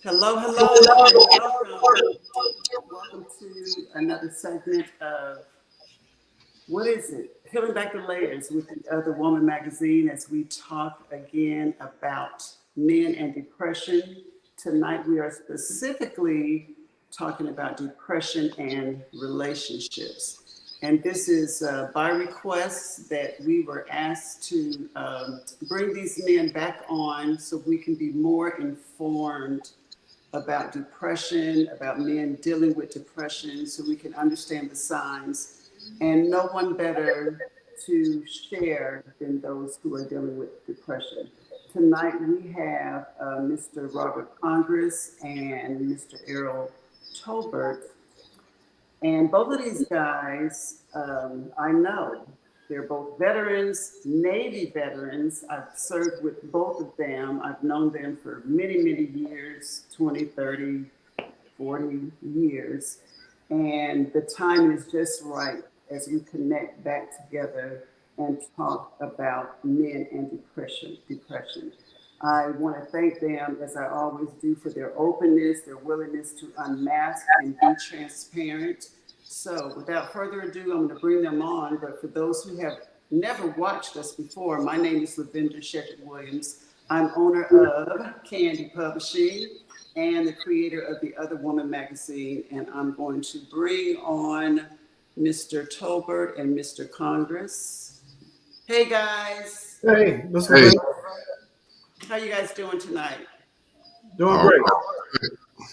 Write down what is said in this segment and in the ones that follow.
Hello, hello, and welcome. Welcome to another segment of what is it? Peeling back the layers with the Other Woman magazine as we talk again about men and depression. Tonight we are specifically talking about depression and relationships. And this is by request that we were asked to bring these men back on so we can be more informed about depression, about men dealing with depression, so we can understand the signs. And no one better to share than those who are dealing with depression. Tonight we have Mr. Robert Congress and Mr. Errol Tolbert, and both of these guys, I know. They're both veterans, Navy veterans. I've served with both of them. I've known them for many, many years 20, 30, 40 years. And the time is just right as we connect back together and talk about men and depression. I want to thank them, as I always do, for their openness, their willingness to unmask and be transparent. So, without further ado, I'm going to bring them on. But for those who have never watched us before, my name is Lavender Shepherd Williams. I'm owner of Candy Publishing and the creator of the Other Woman magazine. And I'm going to bring on Mr. Tolbert and Mr. Congress. Hey, guys. Hey, Mr. Hey, Hey. How you guys doing tonight? Doing all great. right.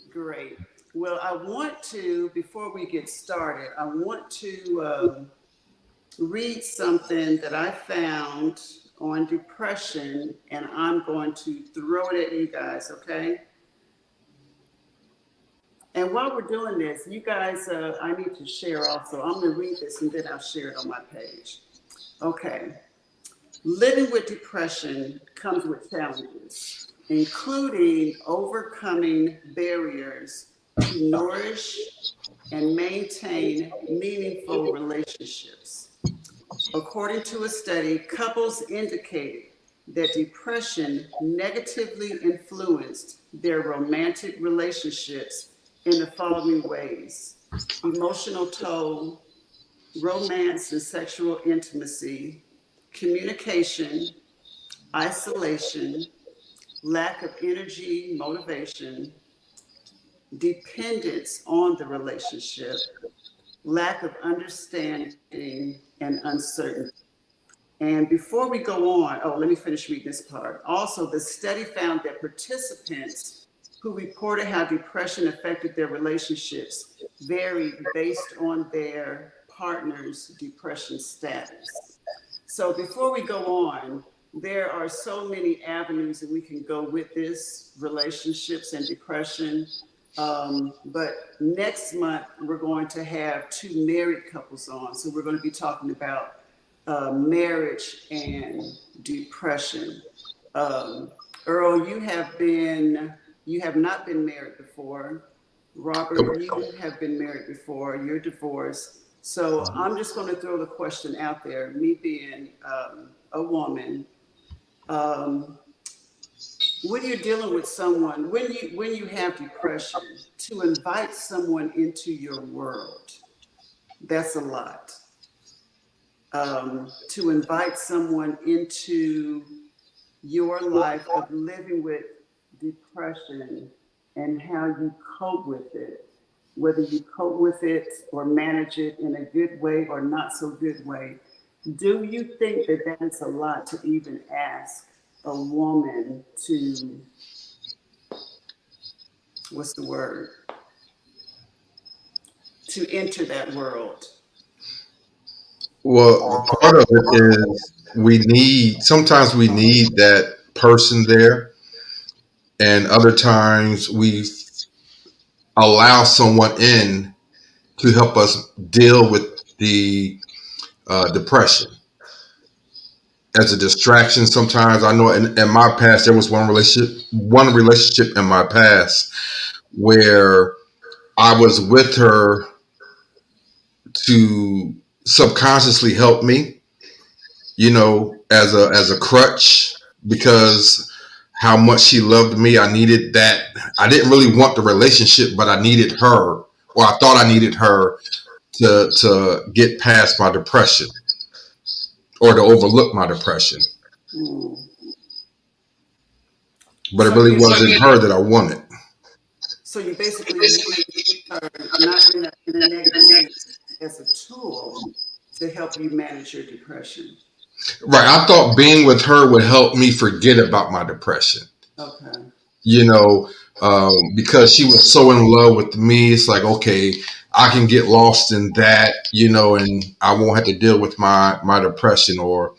Great. Well, I want to, before we get started, I want to read something that I found on depression, and I'm going to throw it at you guys, okay? And while we're doing this, you guys, I need to share also. I'm going to read this and then I'll share it on my page. Okay. Living with depression comes with challenges, including overcoming barriers to nourish and maintain meaningful relationships. According to a study, couples indicated that depression negatively influenced their romantic relationships in the following ways: emotional toll, romance and sexual intimacy, communication, isolation, lack of energy, motivation, dependence on the relationship, lack of understanding, and uncertainty. And before we go on, let me finish reading this part. Also, the study found that participants who reported how depression affected their relationships varied based on their partner's depression status. So before we go on, there are so many avenues that we can go with this, relationships and depression. But next month, we're going to have two married couples on. So we're going to be talking about marriage and depression. Earl, you have not been married before. Robert, you have been married before. You're divorced. So I'm just going to throw the question out there. Me being a woman, when you're dealing with someone, when you have depression, to invite someone into your world, that's a lot. To invite someone into your life of living with depression and how you cope with it, whether you cope with it or manage it in a good way or not so good way. Do you think that that is a lot to even ask a woman to, what's the word, to enter that world? Well, part of it is sometimes we need that person there, and other times we allow someone in to help us deal with the depression as a distraction. Sometimes I know in my past, there was one relationship in my past where I was with her to subconsciously help me, as a crutch, because how much she loved me. I needed that I didn't really want the relationship, but I needed her, or I thought I needed her to get past my depression or to overlook my depression. Mm. But it So really you wasn't her that I wanted. so you basically use her not in a negative sense as a tool to help you manage your depression. Right. I thought being with her would help me forget about my depression. Okay. You know, because she was so in love with me. It's like, okay, I can get lost in that, and I won't have to deal with my depression, or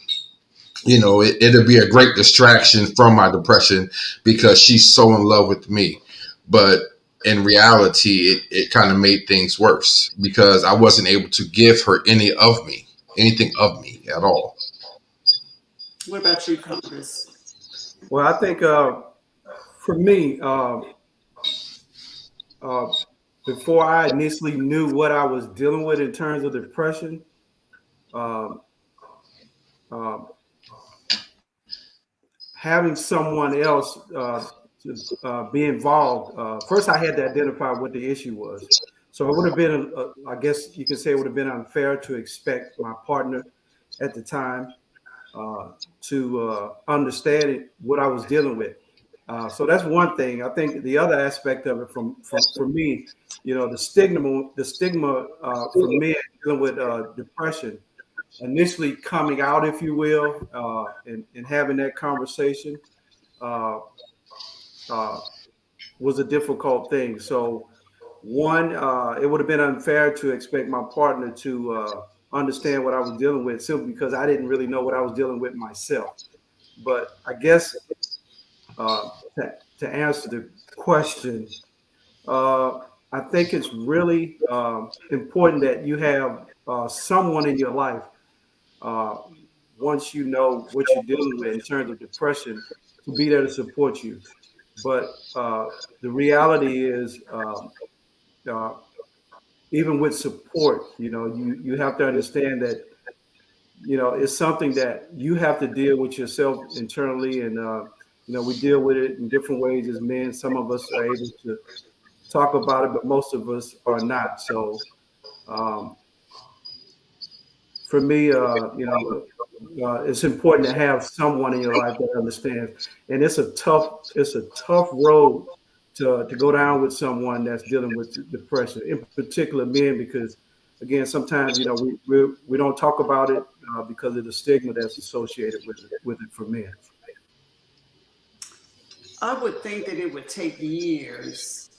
it'll be a great distraction from my depression because she's so in love with me. But in reality, it kind of made things worse because I wasn't able to give her anything of me at all. What about you, Congress? Well, I think for me, uh, before I initially knew what I was dealing with in terms of depression, um, uh, having someone else to be involved, first I had to identify what the issue was. So it would have been, I guess you could say, it would have been unfair to expect my partner at the time uh, to understand what I was dealing with. So that's one thing. I think the other aspect of it, from for me, the stigma for me dealing with depression, initially coming out, if you will, and having that conversation uh, uh, was a difficult thing. So one, it would have been unfair to expect my partner to understand what I was dealing with simply because I didn't really know what I was dealing with myself. But I guess uh, to answer the question, uh, I think it's really important that you have someone in your life uh, once you know what you're dealing with in terms of depression to be there to support you. But the reality is, uh, even with support, you have to understand that it's something that you have to deal with yourself internally, and we deal with it in different ways as men. Some of us are able to talk about it, but most of us are not. So um, for me, it's important to have someone in your life that understands, and it's a tough road to go down with someone that's dealing with depression, in particular men, because again, sometimes we don't talk about it because of the stigma that's associated with it for men. I would think that it would take years.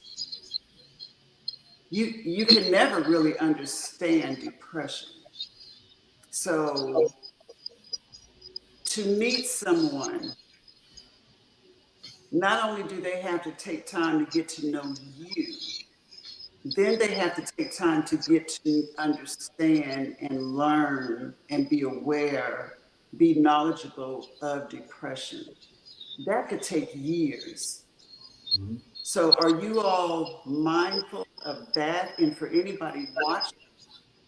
You can never really understand depression. So to meet someone, not only do they have to take time to get to know you, then they have to take time to get to understand and learn and be aware, be knowledgeable of depression. That could take years. Mhm. So, are you all mindful of that? And for anybody watching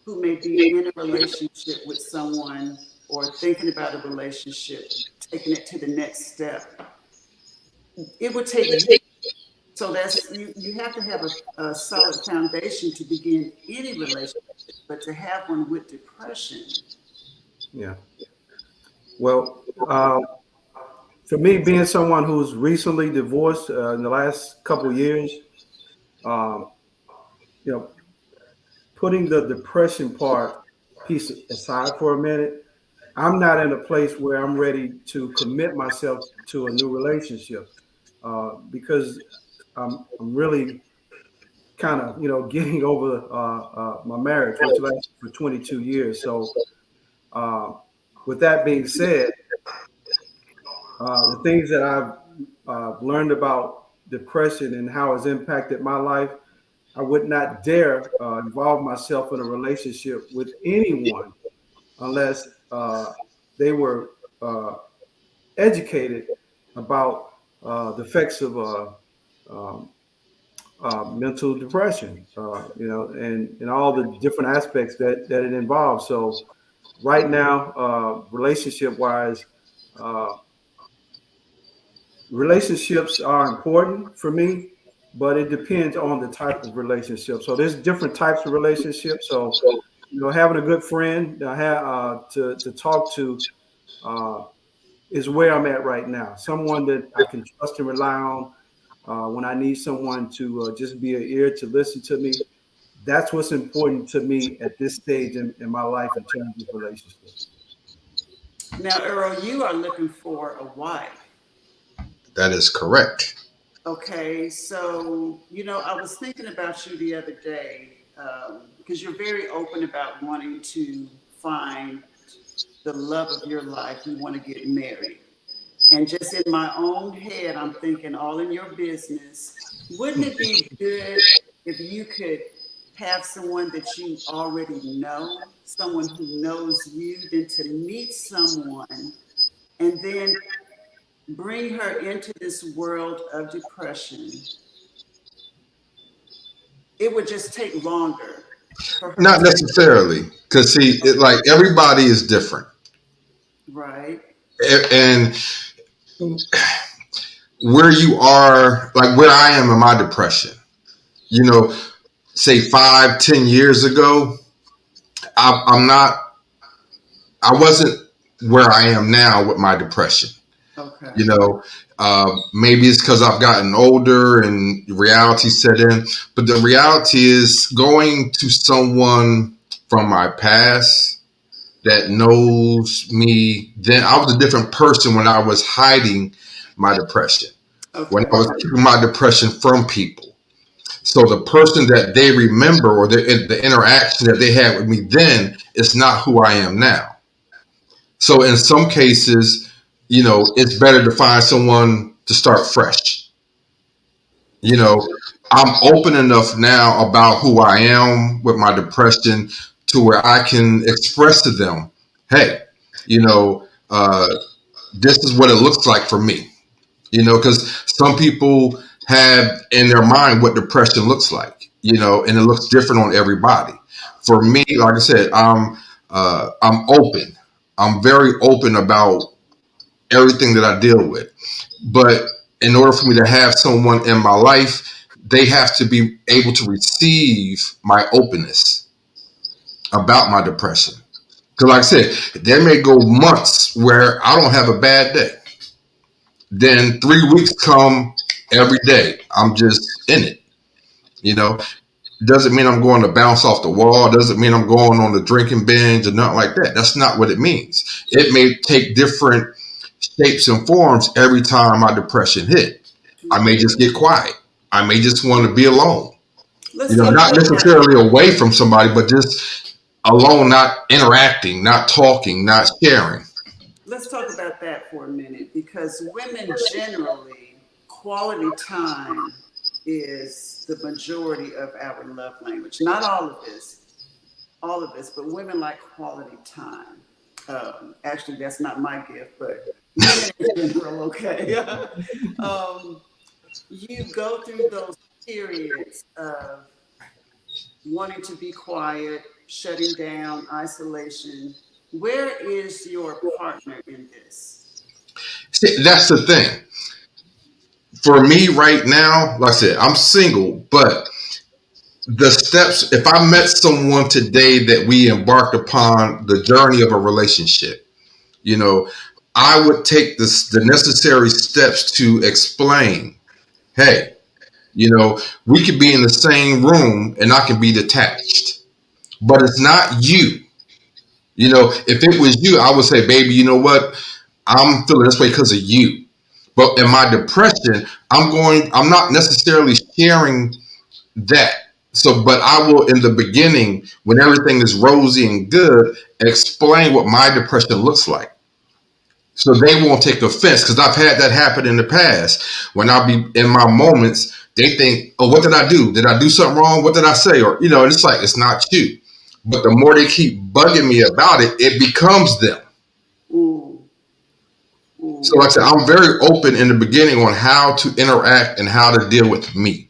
who may be in a relationship with someone or thinking about a relationship, taking it to the next step, it would take years. So that's you have to have a solid foundation to begin any relationship, but to have one with depression. Yeah. Well, for me, being someone who's recently divorced in the last couple of years, um, you know, putting the depression part piece aside for a minute, I'm not in a place where I'm ready to commit myself to a new relationship because I'm really kind of getting over my marriage, which lasted for 22 years. So, uh, with that being said, the things that I've learned about depression and how it's impacted my life, I would not dare involve myself in a relationship with anyone unless they were educated about the effects of um, mental depression, and all the different aspects that it involves. So, right now, relationship wise, uh, relationships are important for me, but it depends on the type of relationship. So there's different types of relationships. So, having a good friend to talk to uh, is where I'm at right now. Someone that I can trust and rely on when I need someone to just be an ear to listen to me. That's what's important to me at this stage in my life in terms of relationships. Now, Earl, you are looking for a wife. That is correct. Okay, so I was thinking about you the other day because you're very open about wanting to find the love of your life. You want to get married. And just in my own head, I'm thinking all in your business. Wouldn't it be good if you could have someone that you already know, someone who knows you, than to meet someone and then bring her into this world of depression? It would just take longer for her Not to, necessarily, because see, like everybody is different, right? and where you are, like where I am in my depression, you know, say 5, 10 years ago, I'm not, I wasn't where I am now with my depression. Okay. Maybe it's because I've gotten older and reality set in. But the reality is going to someone from my past that knows me. Then I was a different person when I was hiding my depression, when Okay. I was keeping my depression from people. So the person that they remember or the interaction that they had with me then is not who I am now. So in some cases, it's better to find someone to start fresh. You know, I'm open enough now about who I am with my depression to where I can express to them, hey, you know, uh, this is what it looks like for me. Because some people have in their mind what depression looks like, and it looks different on everybody. For me, like I said, I'm open. I'm very open about everything that I deal with. But in order for me to have someone in my life, they have to be able to receive my openness about my depression. Because, like I said, there may go months where I don't have a bad day. Then 3 weeks come every day. I'm just in it. Doesn't mean I'm going to bounce off the wall. Doesn't mean I'm going on the drinking binge or nothing like that. That's not what it means. It may take different shapes and forms every time my depression hit. I may just get quiet. I may just want to be alone. Let's talk Not about that. necessarily away from somebody, but just alone, not interacting, not talking, not sharing. Let's talk about that for a minute, because women generally, quality time is the majority of our love language. Not all of this, but women like quality time. Actually, that's not my gift, but women in general, okay. You go through those periods of wanting to be quiet, shutting down, isolation. Where is your partner in this? See, that's the thing. For me right now, like I said, I'm single, but the steps, if I met someone today that we embarked upon the journey of a relationship, I would take the necessary steps to explain, hey, we could be in the same room and I can be detached, but it's not you. If it was you, I would say, baby, you know what? I'm feeling this way because of you. But in my depression, I'm not necessarily sharing that. So, but I will, in the beginning, when everything is rosy and good, explain what my depression looks like. So they won't take offense, because I've had that happen in the past. When I'll be in my moments, they think, oh, what did I do? Did I do something wrong? What did I say? Or, it's like, it's not you. But the more they keep bugging me about it, it becomes them. Ooh. Ooh. So like I said, I'm very open in the beginning on how to interact and how to deal with me.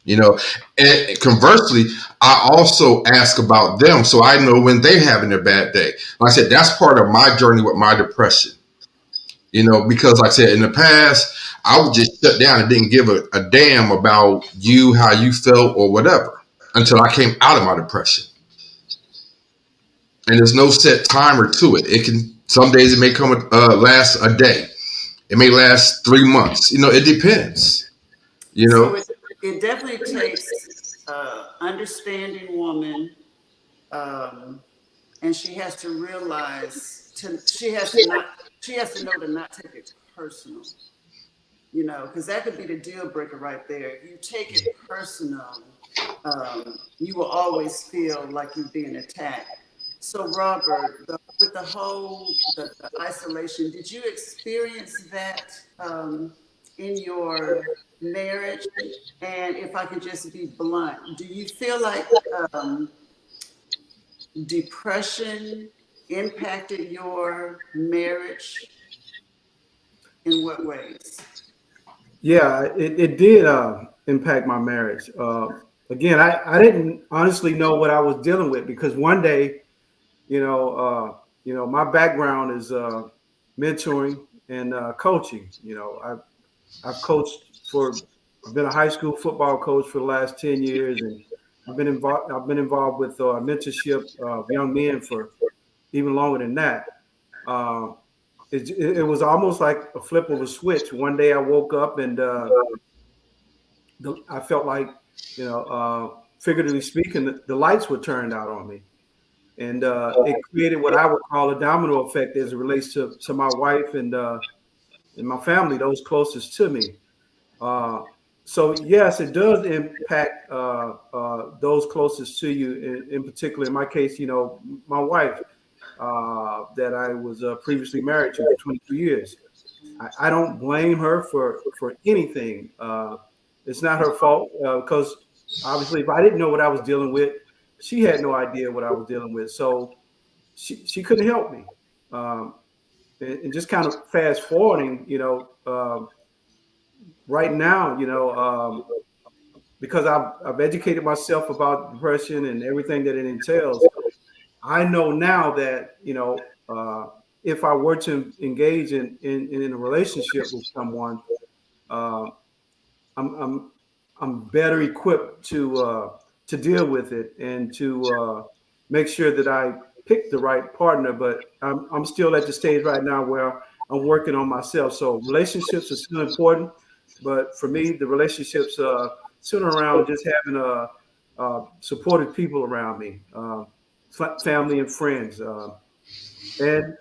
And conversely, I also ask about them so I know when they're having a bad day. Like I said, that's part of my journey with my depression. Because like I said, in the past, I would just shut down and didn't give a damn about you, how you felt or whatever until I came out of my depression. And there's no set timer to it. Some days it may last a day. It may last 3 months. It depends, So it definitely takes understanding woman, and she has to realize she has to know to not take it personal, because that could be the deal breaker right there. If you take it personal, you will always feel like you're being attacked. So Robert, with the whole the isolation, did you experience that in your marriage? And if I could just be blunt, do you feel like depression impacted your marriage? In what ways? Yeah, it did impact my marriage. Again, I didn't honestly know what I was dealing with, because one day, my background is mentoring and coaching. I've been a high school football coach for the last 10 years, and I've been involved with mentorship of young men for even longer than that. It was almost like a flip of a switch. One day I woke up and I felt like, figuratively speaking, the lights were turned out on me. And it created what I would call a domino effect as it relates to my wife and my family, those closest to me. So yes, it does impact those closest to you. In particular, in my case, my wife that I was previously married to for 22 years. I don't blame her for anything. It's not her fault, because obviously, if I didn't know what I was dealing with, she had no idea what I was dealing with. So she couldn't help me. And just kind of fast forwarding, right now, because I've educated myself about depression and everything that it entails. I know now that, if I were to engage in a relationship with someone, I'm better equipped to deal with it and to make sure that I pick the right partner. But I'm still at the stage right now where I'm working on myself. So relationships are still important, but for me, the relationships center around just having supportive people around me, family and friends, and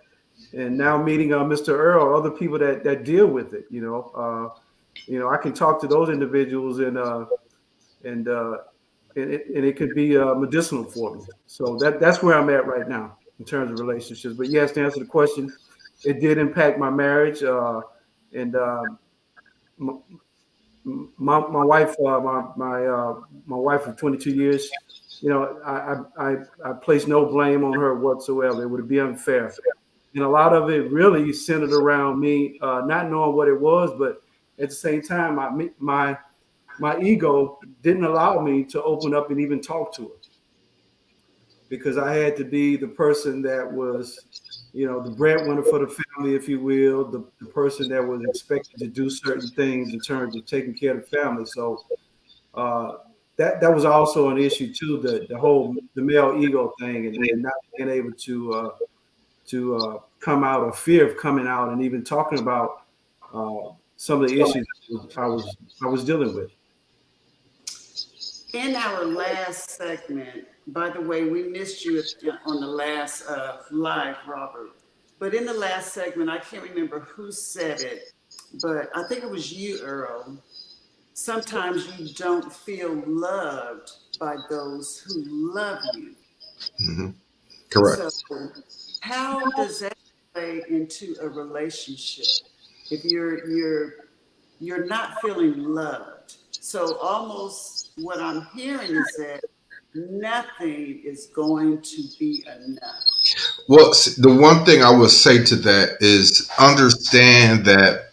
now meeting Mr. Earl, other people that deal with it. I can talk to those individuals and it could be medicinal for me. So that's where I'm at right now in terms of relationships. But yes, to answer the question, it did impact my marriage, and my wife, my wife of 22 years. I place no blame on her whatsoever. It would be unfair, and a lot of it really centered around me not knowing what it was, but at the same time, my ego didn't allow me to open up and even talk to her, because I had to be the person that was, the breadwinner for the family, if you will, the person that was expected to do certain things in terms of taking care of the family. So that was also an issue too, the male ego thing, and not being able to come out, or fear of coming out and even talking about some of the issues I was dealing with. In our last segment, by the way, we missed you on the last live, Robert. But in the last segment, I can't remember who said it, but I think it was you, Earl. Sometimes you don't feel loved by those who love you. Mm-hmm. Correct. So how does that play into a relationship if you're not feeling loved? So almost what I'm hearing is that nothing is going to be enough. Well, the one thing I would say to that is understand that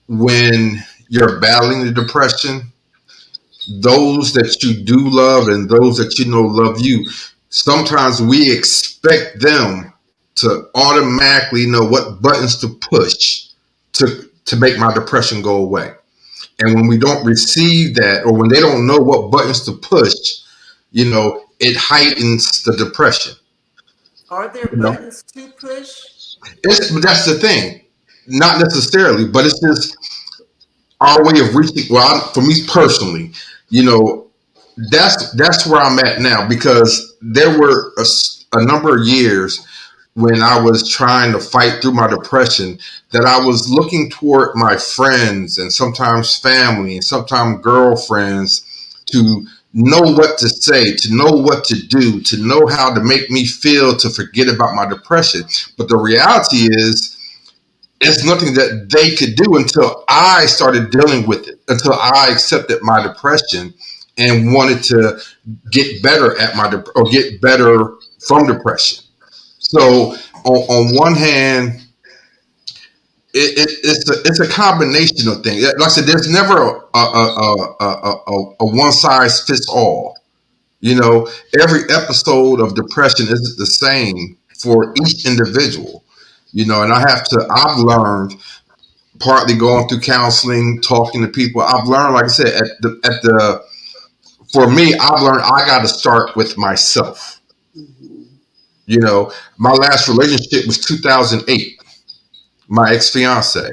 when you're battling the depression, those that you do love and those that love you, sometimes we expect them to automatically know what buttons to push to make my depression go away. And when we don't receive that, or when they don't know what buttons to push, it heightens the depression. Are there You know, buttons to push? but that's the thing. Not necessarily, but it's just our way of reaching. Well, for me personally, you know, that's where I'm at now, because there were a number of years when I was trying to fight through my depression that I was looking toward my friends and sometimes family and sometimes girlfriends to know what to say, to know what to do, to know how to make me feel to forget about my depression. But the reality is, it's nothing that they could do until I started dealing with it, until I accepted my depression and wanted to get better at or get better from depression. So on one hand, it's a combination of things. Like I said, there's never a one size fits all. Every episode of depression isn't the same for each individual. And I've learned, partly going through counseling, talking to people. I've learned, like I said, for me, I've learned I got to start with myself. My last relationship was 2008. My ex-fiance.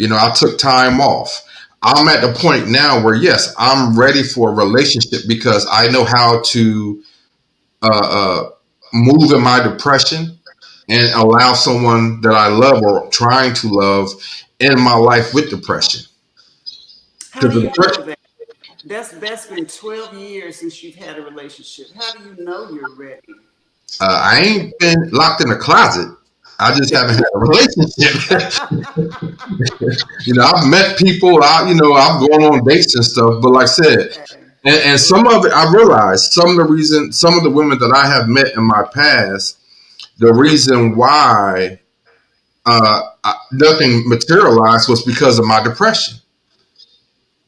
I took time off. I'm at the point now where, yes, I'm ready for a relationship because I know how to move in my depression and allow someone that I love or trying to love in my life with depression. How do you know that? That's been 12 years since you've had a relationship. How do you know you're ready? I ain't been locked in a closet. I just haven't had a relationship. I've met people. I've gone on dates and stuff. But like I said, and some of it, I realized some of the women that I have met in my past, the reason why nothing materialized was because of my depression.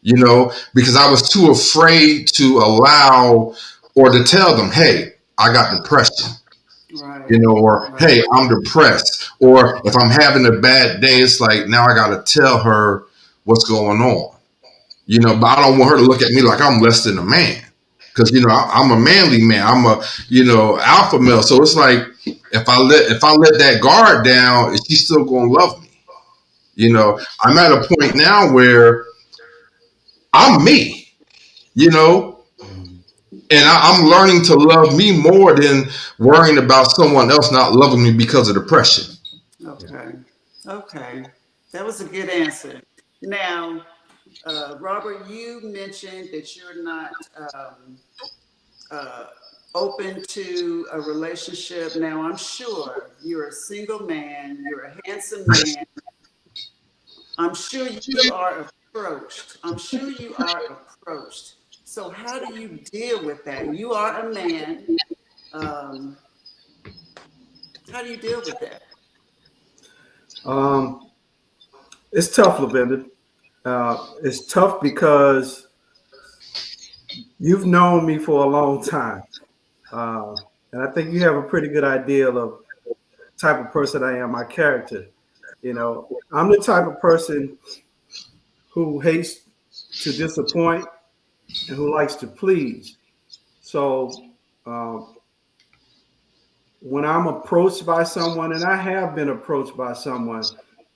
Because I was too afraid to allow or to tell them, hey, I got depression. Right. Or hey, I'm depressed. Or if I'm having a bad day, it's like, now I got to tell her what's going on. But I don't want her to look at me like I'm less than a man. Because, I'm a manly man. I'm a, alpha male. So it's like, if I let that guard down, is she still going to love me? I'm at a point now where I'm me, and I'm learning to love me more than worrying about someone else not loving me because of depression. Okay. That was a good answer. Now, Robert, you mentioned that you're not open to a relationship. Now, I'm sure you're a single man, you're a handsome man. I'm sure you are approached. So how do you deal with that? You are a man. How do you deal with that? It's tough, Lavenda. It's tough because you've known me for a long time. And I think you have a pretty good idea of the type of person I am, my character. I'm the type of person who hates to disappoint and who likes to please. So when I'm approached by someone, and I have been approached by someone,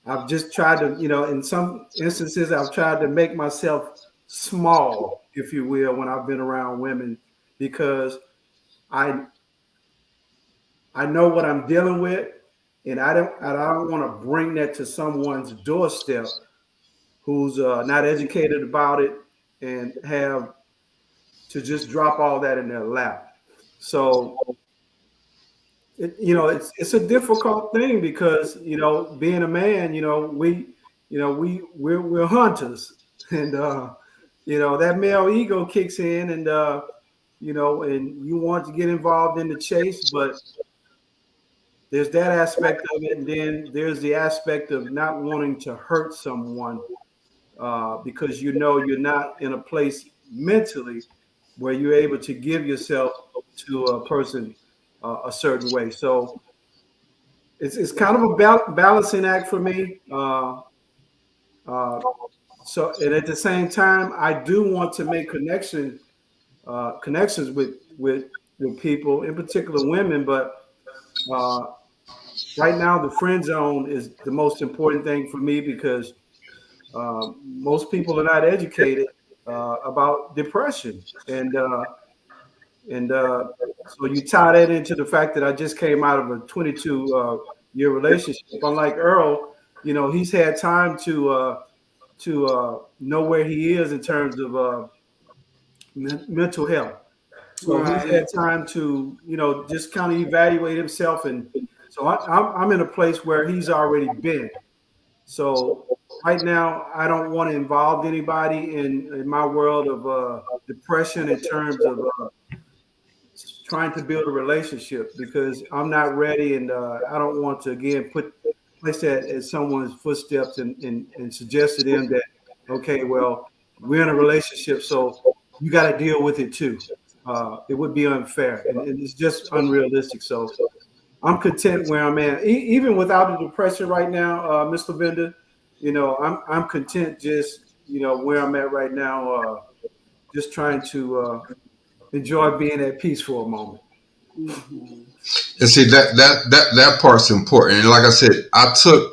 I've just tried to, in some instances, I've tried to make myself small, if you will, when I've been around women, because I know what I'm dealing with, and I don't want to bring that to someone's doorstep who's not educated about it and have to just drop all that in their lap. So, it's a difficult thing because, being a man, we're hunters, and that male ego kicks in, and and you want to get involved in the chase, but there's that aspect of it, and then there's the aspect of not wanting to hurt someone because you're not in a place mentally where you're able to give yourself to a person a certain way. So it's kind of a balancing act for me. Uh, so, and at the same time, I do want to make connections with people, in particular women. But uh, right now, the friend zone is the most important thing for me because most people are not educated about depression, and so you tie that into the fact that I just came out of a 22 year relationship. Unlike Earl, he's had time to know where he is in terms of mental health. So he's Right. had time to, just kind of evaluate himself, and so I'm in a place where he's already been. So right now, I don't want to involve anybody in my world of depression in terms of trying to build a relationship because I'm not ready, and I don't want to again place that as someone's footsteps and suggest to them that okay, well, we're in a relationship, so you got to deal with it too. It would be unfair, and it's just unrealistic. So I'm content where I'm at, even without the depression right now, Mr. Venda. I'm content just where I'm at right now. Just trying to enjoy being at peace for a moment. Mm-hmm. And see that part's important. And like I said, I took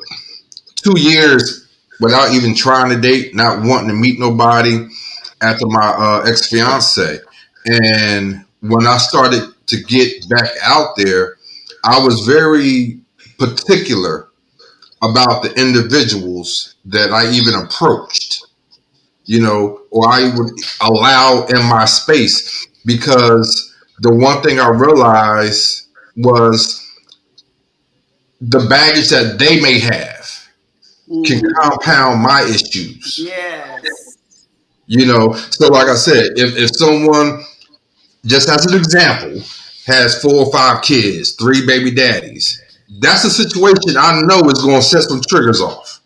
2 years without even trying to date, not wanting to meet nobody after my ex fiance. And when I started to get back out there, I was very particular about the individuals that I even approached, or I would allow in my space because the one thing I realized was the baggage that they may have can Mm-hmm. compound my issues. Yes. So like I said, if someone, just as an example, has 4 or 5 kids, 3 baby daddies, that's a situation I know is going to set some triggers off.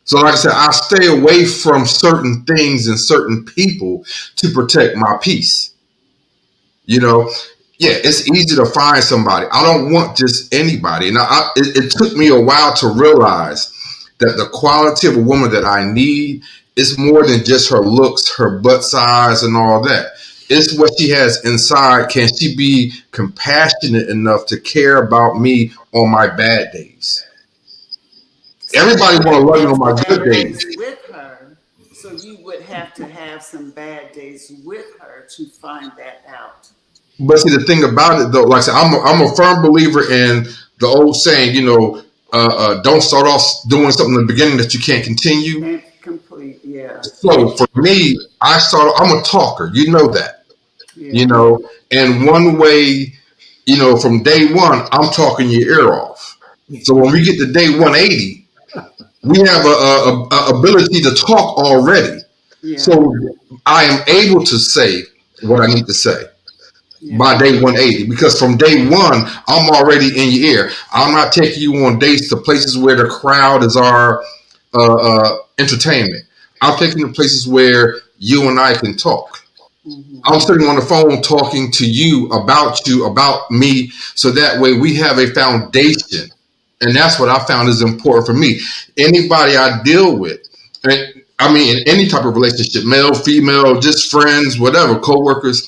So like I said, I stay away from certain things and certain people to protect my peace. you know yeah, it's easy to find somebody. I don't want just anybody. And it took me a while to realize that the quality of a woman that I need is more than just her looks, her butt size, and all that. It's what she has inside. Can she be compassionate enough to care about me on my bad days? So you Everybody would want to love you have on my bad good days. days with her. So you would have to have some bad days with her to find that out. But see, the thing about it, though, like I said, I'm a firm believer in the old saying, don't start off doing something in the beginning that you can't continue. Can't complete. Yeah. So for me, I'm a talker. You know that. you Yeah. know, and one way, from day one, I'm talking your ear off. So when we get to day 180, we have a ability to talk already. Yeah. So I am able to say what I need to say Yeah. by day 180 because from day one, I'm already in your ear. I'm not taking you on dates to places where the crowd is our entertainment. I'm taking you to places where you and I can talk. Mm-hmm. I'm sitting on the phone talking to you, about me, so that way we have a foundation. And that's what I found is important for me. Anybody I deal with, and I mean, in any type of relationship, male, female, just friends, whatever, coworkers,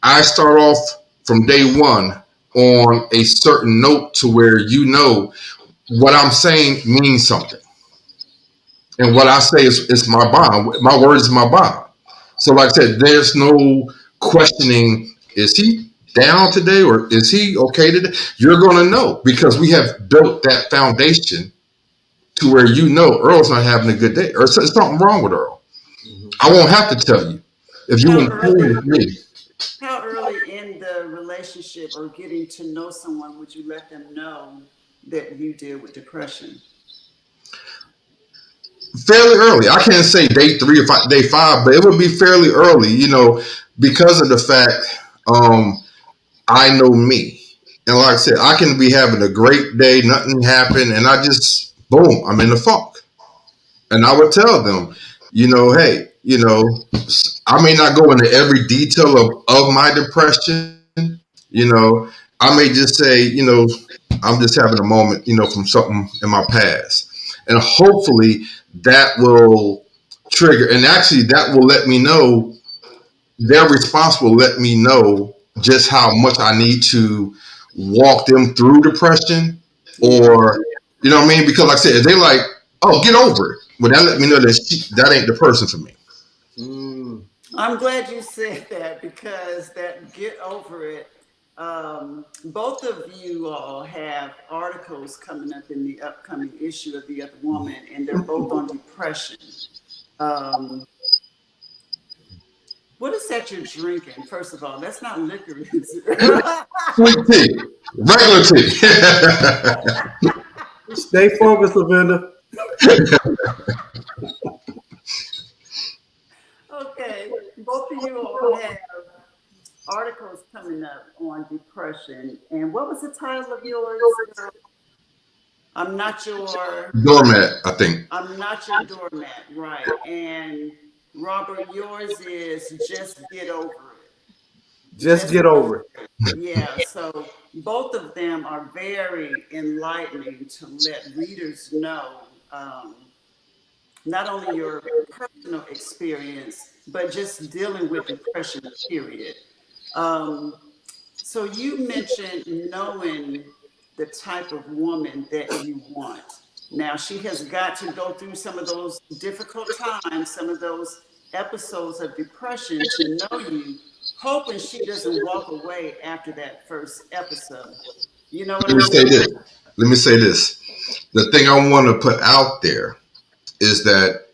I start off from day one on a certain note to where what I'm saying means something. And what I say is my bond. My word is my bond. So, like I said, there's no questioning, is he down today or is he okay today? You're going to know because we have built that foundation to where Earl's not having a good day or something wrong with Earl. Mhm. I won't have to tell you if you How in tune with early? me. How early in the relationship or getting to know someone would you let them know that you deal with depression? Fairly early. I can't say day 3 or day 5, but it would be fairly early, because of the fact I know me. And like I said, I can be having a great day, nothing happened, and I just, boom, I'm in the funk. And I would tell them, hey, I may not go into every detail of my depression, you know, I may just say, I'm just having a moment, from something in my past. and hopefully that will trigger. And actually, that will let me know. Their response will let me know just how much I need to walk them through depression, or you know what I mean? Because like I said, if they're like, "Oh, get over it," well, that let me know that that ain't the person for me. I'm glad you said that, because that get over it. Both of you all have articles coming up in the upcoming issue of The Other Woman, and they're both on depression. Um, what is that you're drinking? First of all, that's not liquor, is it? Sweet tea, regular tea. Stay focused, Lavenda. Okay, both of you all have articles coming up on depression. And what was the title of yours? I'm not your Doormat, I think. I'm not your doormat, right? And Robert, yours is Just Get Over It. Just get over it. Yeah, so both of them are very enlightening to let readers know, not only your personal experience, but just dealing with depression, period. So you mentioned knowing the type of woman that you want. Now, she has got to go through some of those difficult times, some of those episodes of depression to know you, hoping she doesn't walk away after that first episode. You know what Let I'm me say saying? this. Let me say this. The thing I want to put out there is that,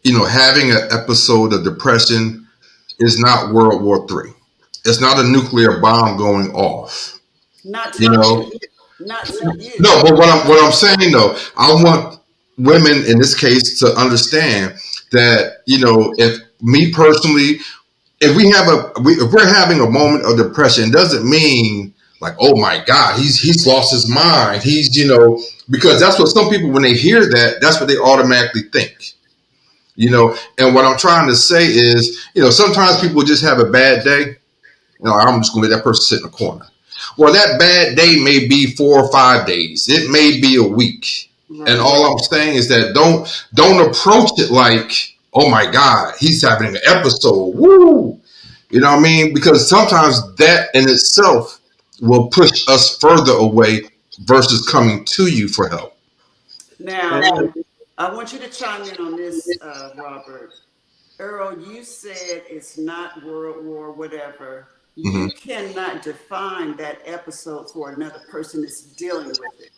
having an episode of depression is not World War III. It's not a nuclear bomb going off. Not to You know, you. Not to you. no. But what I'm saying though, I want women in this case to understand that if me personally, if we're having a moment of depression, it doesn't mean like, oh my God, he's lost his mind. Because that's what some people, when they hear that, that's what they automatically think. And what I'm trying to say is, sometimes people just have a bad day. I'm just gonna let that person sit in the corner. Well, that bad day may be 4 or 5 days. It may be a week. Right. And all I'm saying is that don't approach it like, oh my God, he's having an episode. Woo! You know what I mean? Because sometimes that in itself will push us further away versus coming to you for help. Now, I want you to chime in on this, Robert. Earl, you said it's not World War, whatever. You cannot define that episode for another person that's dealing with it.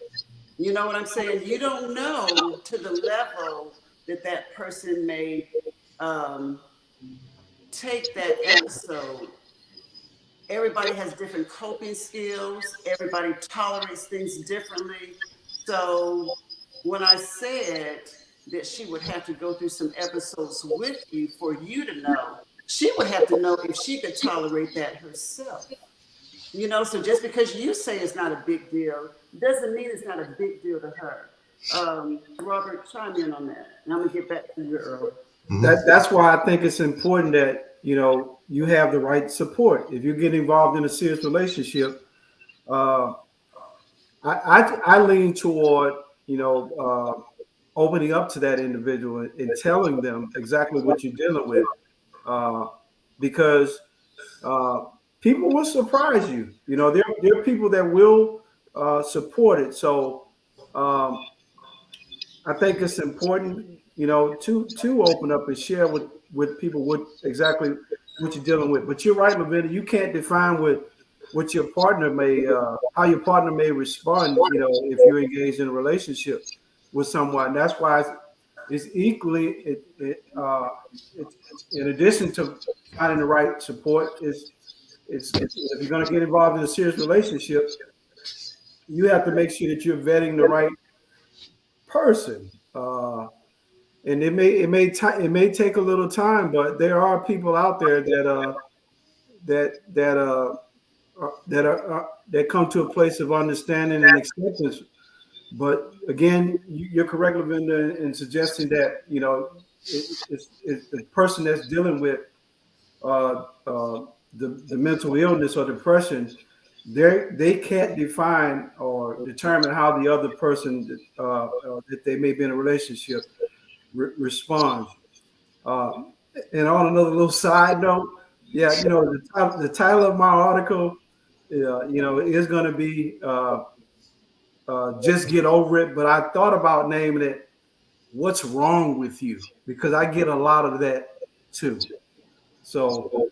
You know what I'm saying? You don't know to the level that that person may take that episode. Everybody has different coping skills. Everybody tolerates things differently. So when I said that she would have to go through some episodes with you for you to know, she would have to know if she could tolerate that herself. So just because you say it's not a big deal doesn't mean it's not a big deal to her. Robert, chime in on that, and I'm gonna get back to you, Earl. That's why I think it's important that you have the right support. If you get involved in a serious relationship, I lean toward opening up to that individual and telling them exactly what you're dealing with, because people will surprise you. There are people that will support it. So I think it's important, to open up and share with people exactly what you're dealing with. But you're right, Lavenda, you can't define what your partner may, how your partner may respond, if you're engaged in a relationship with someone. That's why it's equally, in addition to finding the right support, it's if you're going to get involved in a serious relationship, you have to make sure that you're vetting the right person. And it may take a little time, but there are people out there that come to a place of understanding and acceptance. But again, you're correct, Lavenda, in suggesting that it's the person that's dealing with the mental illness or depression. they can't define or determine how the other person that they may be in a relationship responds. Uh, and on another little side note, yeah, the title of my article, is going to be "Just Get Over It." But I thought about naming it "What's Wrong with You," because I get a lot of that too. So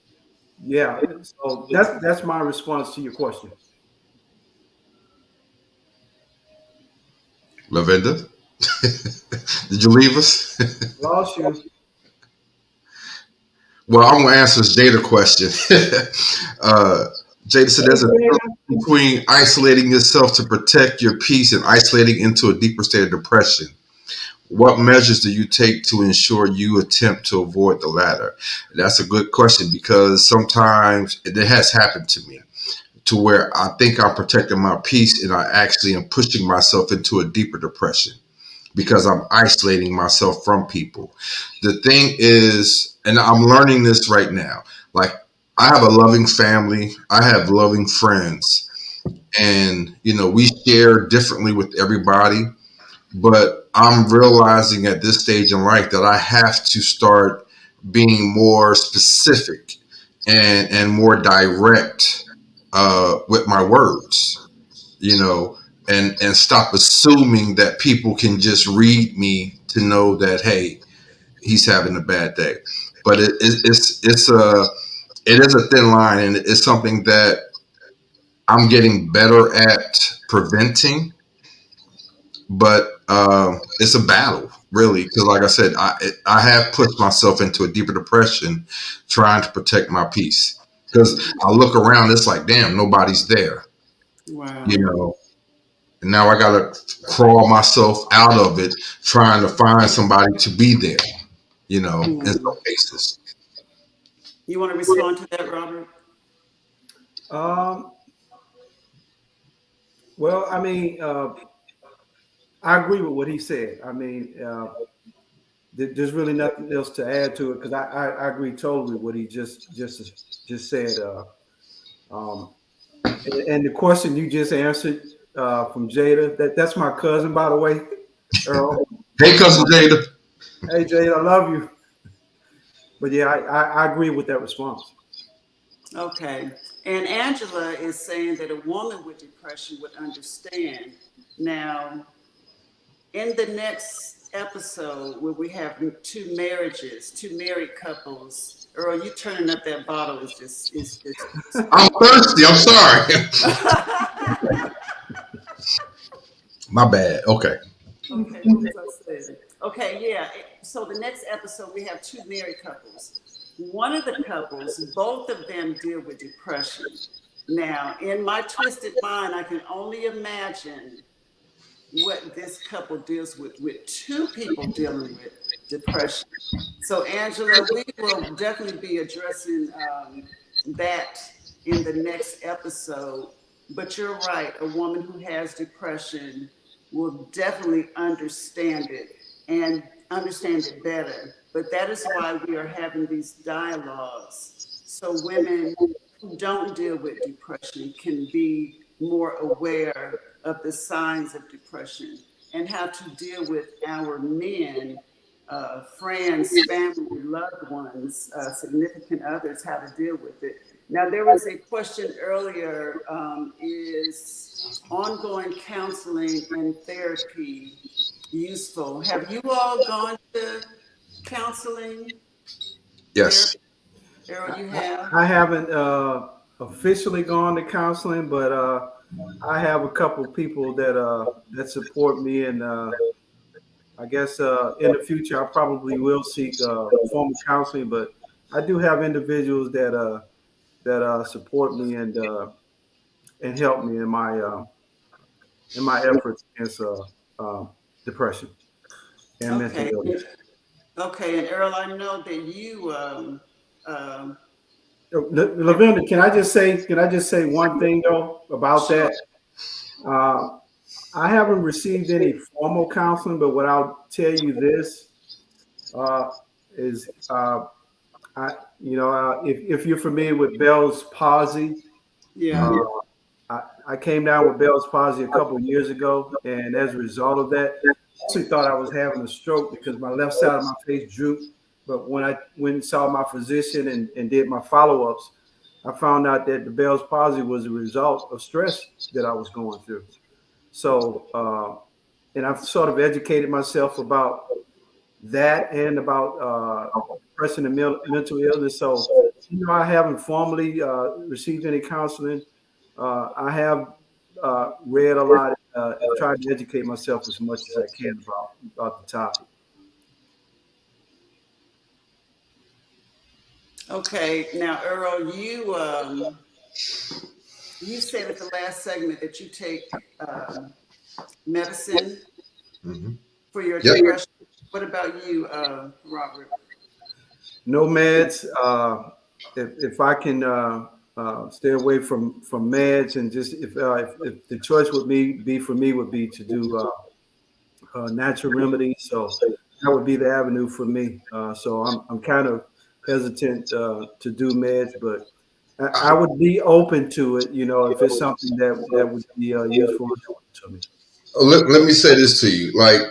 yeah, so that's my response to your question. Lavenda, did you leave us? Lost you. Well, I'm gonna answer this Jada question. Jada said there's a difference between isolating yourself to protect your peace and isolating into a deeper state of depression. What measures do you take to ensure you attempt to avoid the latter? That's a good question because sometimes it has happened to me to where I think I'm protecting my peace and I actually am pushing myself into a deeper depression because I'm isolating myself from people. The thing is, and I'm learning this right now, like I have a loving family, I have loving friends, and we share differently with everybody, but I'm realizing at this stage in life that I have to start being more specific and more direct with my words, and stop assuming that people can just read me to know that, hey, he's having a bad day. But it is a thin line, and it's something that I'm getting better at preventing. But it's a battle, really, because like I said, I have pushed myself into a deeper depression trying to protect my peace. Because I look around, it's like, damn, nobody's there, Wow. And now I gotta crawl myself out of it, trying to find somebody to be there, in some cases. You want to respond to that, Robert? Um, well, I mean, I agree with what he said. I mean, there's really nothing else to add to it because I agree totally with what he just said. Um, and the question you just answered from Jada, that's my cousin, by the way, Earl. Hey, cousin Jada. Hey, Jada, I love you. But yeah, I agree with that response. Okay. And Angela is saying that a woman with depression would understand. Now, in the next episode where we have two married couples, Earl, you turning up that bottle is just I'm thirsty. I'm sorry. My bad. Okay. Okay, what was I saying? Okay, yeah. So the next episode we have two married couples. One of the couples, both of them deal with depression. Now, in my twisted mind, I can only imagine what this couple deals with two people dealing with depression. So, Angela, we will definitely be addressing that in the next episode. But you're right, a woman who has depression will definitely understand it and understand it better. But that is why we are having these dialogues. So women who don't deal with depression can be more aware of the signs of depression and how to deal with our men, friends, family, loved ones, significant others, how to deal with it. Now, there was a question earlier, is ongoing counseling and therapy useful? Have you all gone to counseling? Yes. Errol, you have? I haven't officially gone to counseling, but I have a couple of people that support me, and I guess in the future I probably will seek formal counseling. But I do have individuals that support me and help me in my efforts against depression and mental Okay. illness. Okay, and Earl, I know that you um, Lavenda, can I just say one thing though about sure. that? Uh, I haven't received any formal counseling, but what I'll tell you this uh, is, if you're familiar with Bell's palsy, Yeah. uh, I came down with Bell's palsy a couple of years ago, and as a result of that, I actually thought I was having a stroke because my left side of my face drooped. But when I went and saw my physician and did my follow-ups, I found out that the Bell's palsy was a result of stress that I was going through. So, and I've sort of educated myself about that and about depression and mental illness. So, I haven't formally received any counseling. I have read a lot and tried to educate myself as much as I can about the topic. Okay, now Earl, you said at the last segment that you take medicine for your depression. What about you, Robert? No meds. If I can stay away from meds, and just if the choice would be to do natural remedies, so that would be the avenue for me. So I'm kind of hesitant to do meds, but I would be open to it, if it's something that would be useful to me. Let me say this to you. Like,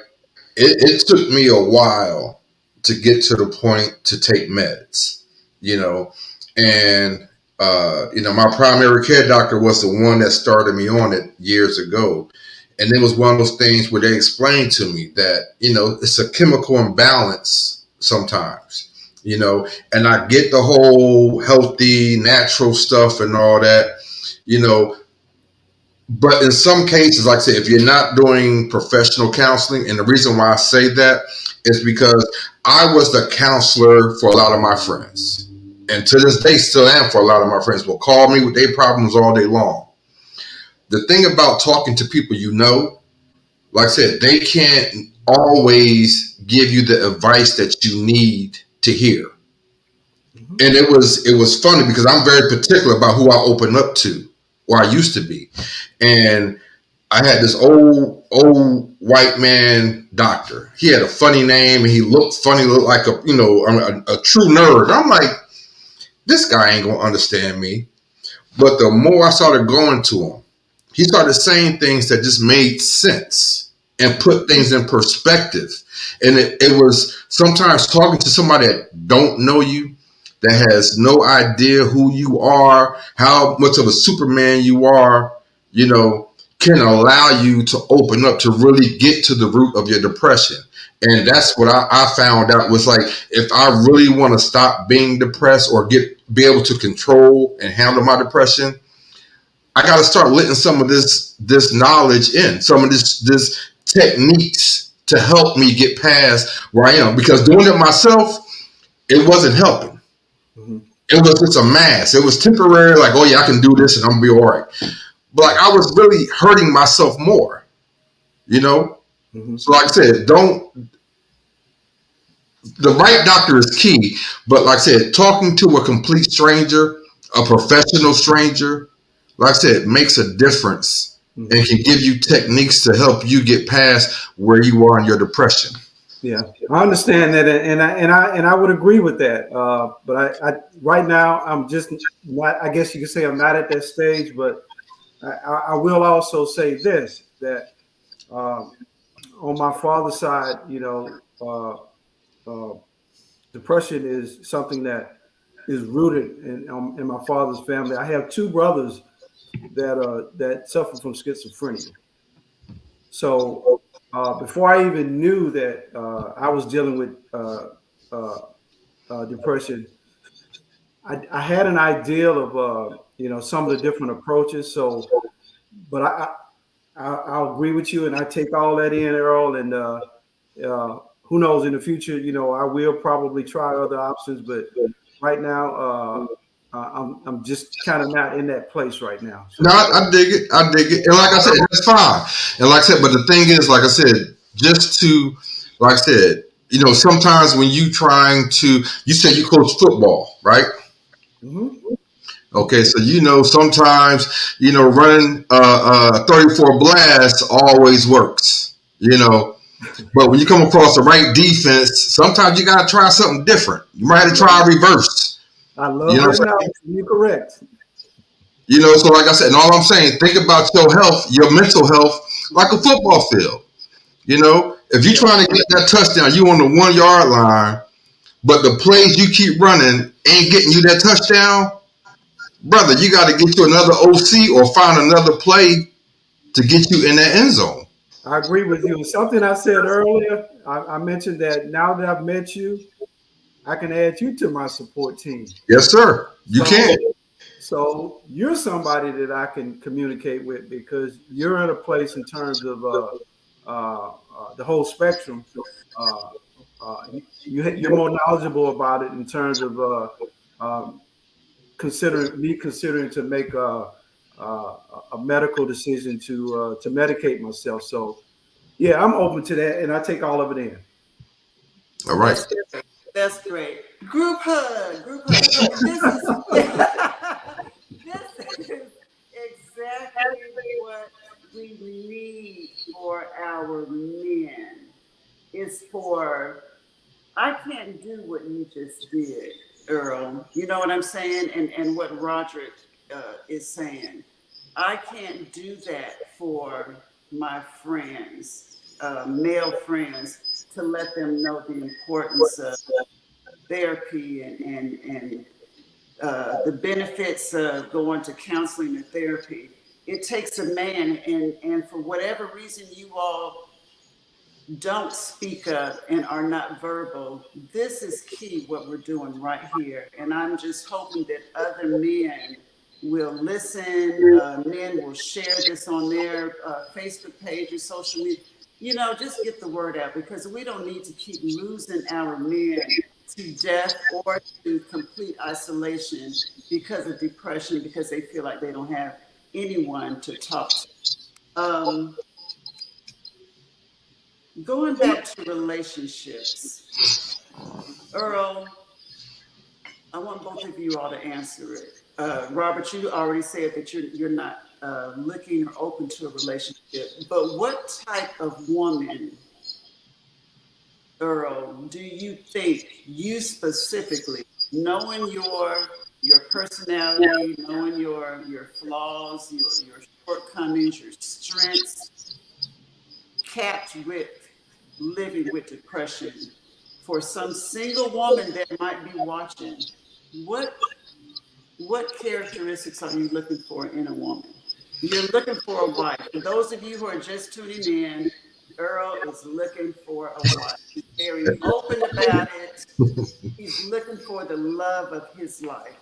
it took me a while to get to the point to take meds, and my primary care doctor was the one that started me on it years ago. And it was one of those things where they explained to me that, it's a chemical imbalance sometimes, and I get the whole healthy, natural stuff and all that, but in some cases, like I said, if you're not doing professional counseling, and the reason why I say that is because I was the counselor for a lot of my friends. And to this day, still am for a lot of my friends, will call me with their problems all day long. The thing about talking to people, like I said, they can't always give you the advice that you need to hear. Mm-hmm. And it was funny because I'm very particular about who I open up to, or I used to be. And I had this old white man doctor. He had a funny name and he looked funny, looked like a true nerd. I'm like, this guy ain't gonna understand me. But the more I started going to him, he started saying things that just made sense and put things in perspective. And it was sometimes talking to somebody that don't know you, that has no idea who you are, how much of a Superman you are, can allow you to open up to really get to the root of your depression. And that's what I found out was like, if I really want to stop being depressed or be able to control and handle my depression, I got to start letting some of this knowledge in, some of this techniques to help me get past where I am. Because doing it myself, it wasn't helping. Mm-hmm. It was just a mask. It was temporary, like, oh yeah, I can do this and I'm gonna be all right. But like, I was really hurting myself more, Mm-hmm. So like I said, the right doctor is key. But like I said, talking to a complete stranger, a professional stranger, like I said, makes a difference. Mm-hmm. And can give you techniques to help you get past where you are in your depression. Yeah, I understand that, and I would agree with that. But I right now I'm just not. I guess you could say I'm not at that stage. But I will also say this, that on my father's side, depression is something that is rooted in my father's family. I have two brothers that suffer from schizophrenia. So before I even knew that I was dealing with depression, I had an ideal of some of the different approaches. So, but I'll agree with you, and I take all that in, Earl. And who knows, in the future, I will probably try other options. But right now, I'm just kind of not in that place right now. So, no, I dig it. And like I said, that's fine. And like I said, but the thing is, like I said, just to, like I said, sometimes when you said you coach football, right? Mm-hmm. Okay, so sometimes running 34 blast always works, but when you come across the right defense, sometimes you gotta try something different. You might have to try a reverse. I love that. You're correct. You know, so like I said, and all I'm saying, think about your health, your mental health, like a football field. You know, if you're trying to get that touchdown, you on the 1 yard line, but the plays you keep running ain't getting you that touchdown, brother. You got to get you another OC or find another play to get you in that end zone. I agree with you. Something I said earlier, I mentioned that now that I've met you, I can add you to my support team. Yes, sir. You So, can. so you're somebody that I can communicate with because you're in a place in terms of the whole spectrum. Uh, you're more knowledgeable about it in terms of um, considering to make a medical decision to medicate myself. So yeah, I'm open to that, and I take all of it in. All right. That's great. That's great. Group hug. Group hug. This is this is exactly what we need for our men. Is for I can't do what you just did, Earl. You know what I'm saying? And what Roderick is saying. I can't do that for my friends, male friends, to let them know the importance of therapy and the benefits of going to counseling and therapy. It takes a man, and for whatever reason you all don't speak up and are not verbal, this is key what we're doing right here. And I'm just hoping that other men will listen, men will share this on their Facebook page or social media. You know, just get the word out because we don't need to keep losing our men to death or to complete isolation because of depression, because they feel like they don't have anyone to talk to. Um, Going back to relationships, Earl, I want both of you all to answer it. Robert, you already said that you're not looking or open to a relationship, but what type of woman, Earl, do you think you specifically, knowing your personality, knowing your flaws, your shortcomings, your strengths, capped with living with depression, for some single woman that might be watching, what what characteristics are you looking for in a woman? You're looking for a wife. For those of you who are just tuning in, Earl is looking for a wife. He's very open about it. He's looking for the love of his life.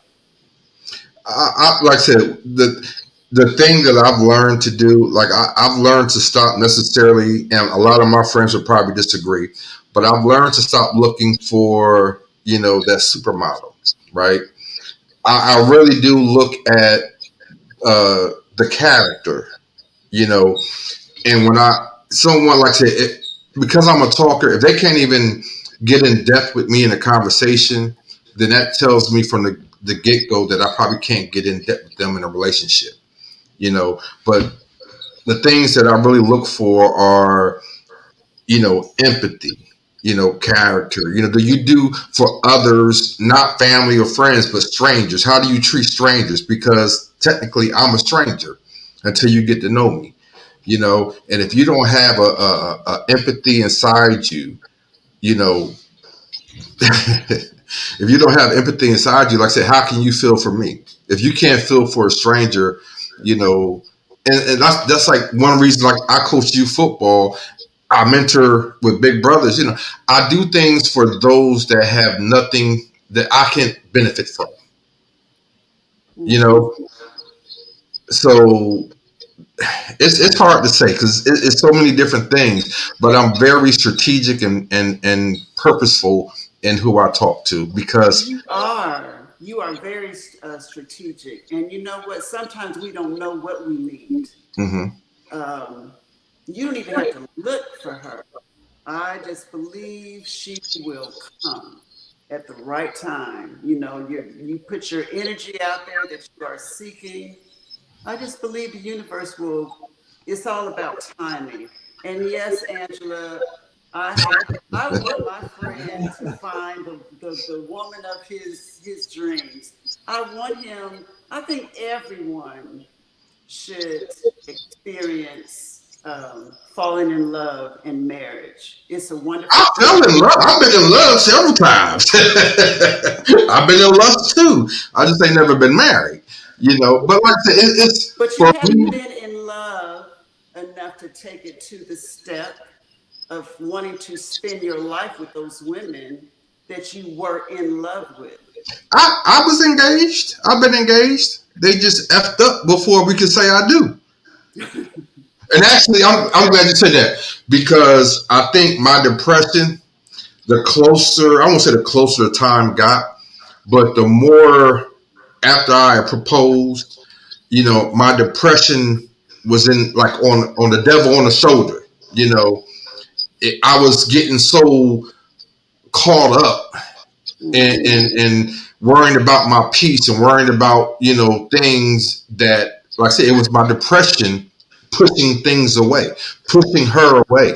Like I said, the thing that I've learned to do, like I've learned to stop necessarily, and a lot of my friends would probably disagree, but I've learned to stop looking for, you know, that supermodel, right? I really do look at the character, you know, and when someone like I said, because I'm a talker, if they can't even get in depth with me in a conversation, then that tells me from the get go that I probably can't get in depth with them in a relationship, you know. But the things that I really look for are, you know, empathy, you know, character. You know, do you do for others, not family or friends, but strangers? How do you treat strangers? Because technically, I'm a stranger until you get to know me, you know. And if you don't have a empathy inside you, you know, if you don't have empathy inside you, like I said, how can you feel for me? If you can't feel for a stranger, you know, and that's like one reason. Like I coach youth football, I mentor with big brothers. You know, I do things for those that have nothing that I can benefit from. You Mhm. know, so it's hard to say because it's so many different things. But I'm very strategic and purposeful in who I talk to because. You are very strategic, and you know what? Sometimes we don't know what we need. Mhm. Um, you don't even have to look for her. I just believe she will come at the right time. You know, you put your energy out there that you are seeking. I just believe the universe will. It's all about timing. And yes, Angela, I want my friend to find the woman of his dreams. I want him. I think everyone should experience falling in love in marriage. It's a wonderful I thing. fell in love. I've been in love several times. I've been in love too. I just ain't never been married, But like I said, it's But you for haven't me. been in love enough to take it to the step of wanting to spend your life with those women that you were in love with. I was engaged. I've been engaged. They just effed up before we could say I do. And actually, I'm glad you said that because I think my depression, the closer, I won't say the closer the time got, but the more after I proposed, my depression was in like on the devil on the shoulder. I was getting so caught up and worrying about my peace and worrying about things that, like I said, it was my depression pushing things away, pushing her away.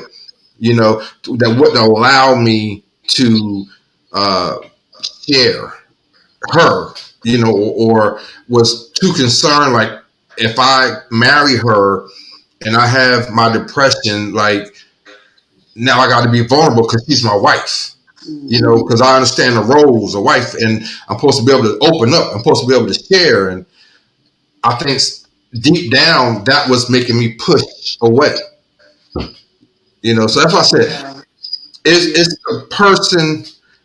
That wouldn't allow me to uh, share her. Or was too concerned. Like if I marry her and I have my depression, like now I got to be vulnerable because she's my wife. Because I understand the roles of wife, and I'm supposed to be able to open up. I'm supposed to be able to share, and I think deep down that was making me push away. So that's why I said Yeah. it's the person,